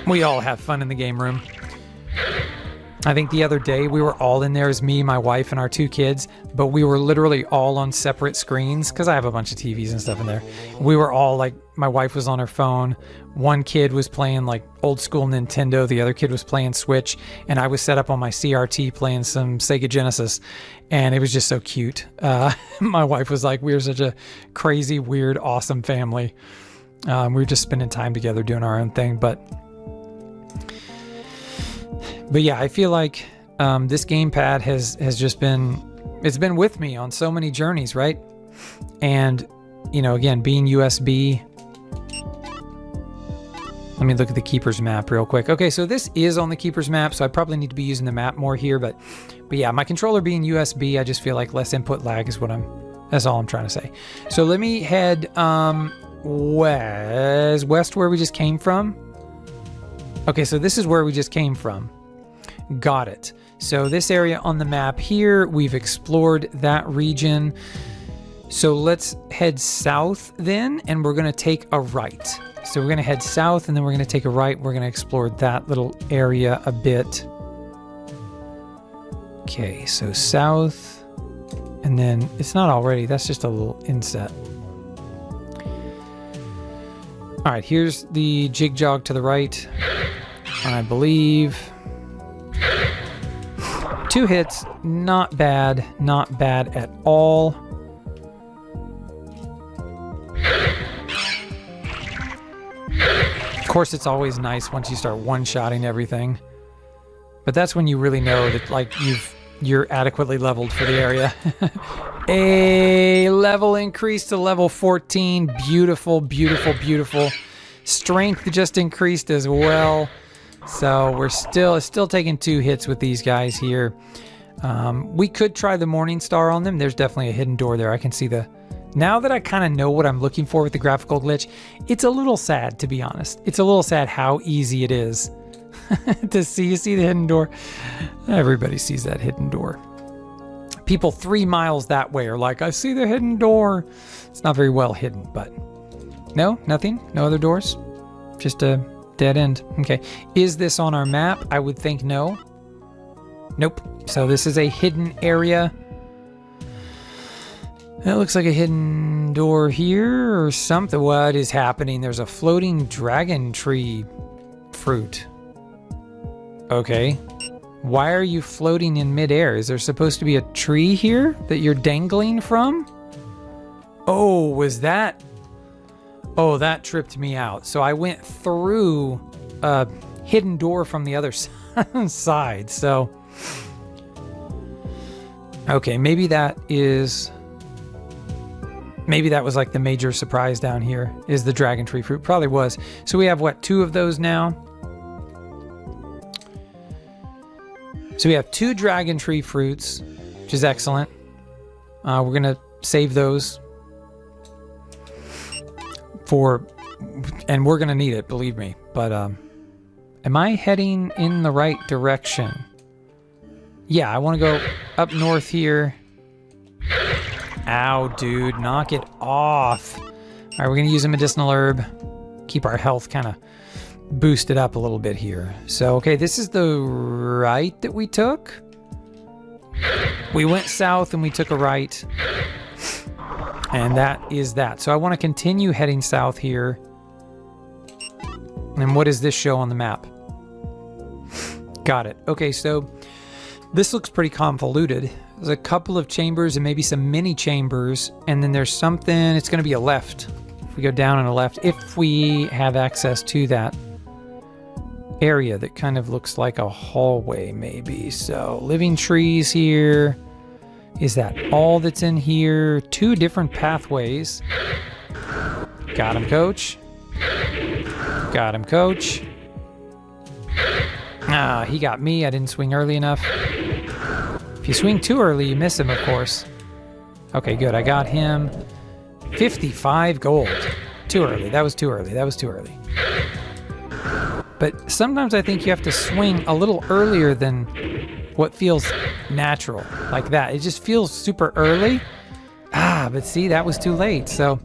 We all have fun in the game room. I think the other day we were all in there as me, my wife, and our 2 kids, but we were literally all on separate screens because I have a bunch of TVs and stuff in there. We were all like, my wife was on her phone. One kid was playing like old school Nintendo. The other kid was playing Switch. And I was set up on my CRT playing some Sega Genesis. And it was just so cute. My wife was like, we're such a crazy, weird, awesome family. We were just spending time together doing our own thing. But yeah, I feel like this gamepad has just been with me on so many journeys, right? And, again, being USB. Let me look at the Keeper's map real quick. Okay, so this is on the Keeper's map, so I probably need to be using the map more here. But yeah, my controller being USB, I just feel like less input lag is that's all I'm trying to say. So let me head west where we just came from. Okay, so this is where we just came from. Got it. So this area on the map here, we've explored that region. So let's head south then, and we're going to take a right. So we're going to head south, and then we're going to take a right. We're going to explore that little area a bit. Okay, so south, and then it's not already. That's just a little inset. All right, here's the jig jog to the right. I believe 2 hits, not bad at all. Of course, it's always nice once you start one-shotting everything, but that's when you really know that like you're adequately leveled for the area. A level increase to level 14. Beautiful, beautiful, beautiful. Strength just increased as well. So we're still taking 2 hits with these guys here. We could try the Morning Star on them. There's definitely a hidden door there. I can see now that I kind of know what I'm looking for with the graphical glitch, it's a little sad, to be honest. It's a little sad how easy it is to see. You see the hidden door? Everybody sees that hidden door. People 3 miles that way are like, I see the hidden door. It's not very well hidden, but no, nothing? No other doors? Just a dead end. Okay. Is this on our map? I would think no. Nope. So this is a hidden area. That looks like a hidden door here or something. What is happening? There's a floating dragon tree fruit. Okay. Why are you floating in midair? Is there supposed to be a tree here that you're dangling from? Oh, was that? Oh, that tripped me out. So I went through a hidden door from the other side. So, okay, maybe that was like the major surprise down here is the dragon tree fruit. Probably was. So we have what, 2 of those now? So we have 2 dragon tree fruits, which is excellent. We're going to save those and we're going to need it, believe me. But am I heading in the right direction? Yeah, I want to go up north here. Ow, dude, knock it off. All right, we're going to use a medicinal herb. Keep our health kind of boosted up a little bit here. So, okay, this is the right that we took. We went south and we took a right. And that is that. So I want to continue heading south here. And what does this show on the map? Got it. Okay, so this looks pretty convoluted. There's a couple of chambers and maybe some mini chambers. And then there's something, it's going to be a left. If we go down and a left, if we have access to that area that kind of looks like a hallway maybe. So living trees here. Is that all that's in here? 2 different pathways. Got him, coach. Got him, coach. Ah, he got me. I didn't swing early enough. If you swing too early, you miss him, of course. Okay, good. I got him. 55 gold. Too early. That was too early. That was too early. But sometimes I think you have to swing a little earlier than what feels natural, like that. It just feels super early. Ah, but see, that was too late. So,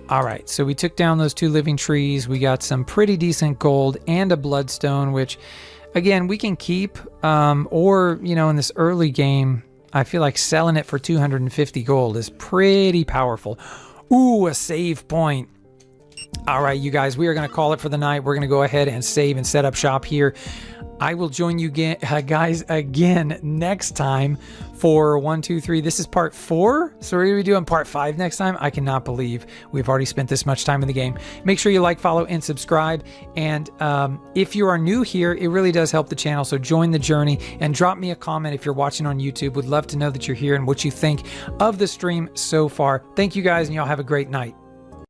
all right. So we took down those 2 living trees. We got some pretty decent gold and a bloodstone, which, again, we can keep. Or, you know, in this early game, I feel like selling it for 250 gold is pretty powerful. Ooh, a save point. All right, you guys, we are going to call it for the night. We're going to go ahead and save and set up shop here. I will join you guys again next time for 1, 2, 3. This is part 4. So we're going to be doing part 5 next time. I cannot believe we've already spent this much time in the game. Make sure you like, follow, and subscribe. And if you are new here, it really does help the channel. So join the journey and drop me a comment if you're watching on YouTube. Would love to know that you're here and what you think of the stream so far. Thank you guys, and y'all have a great night.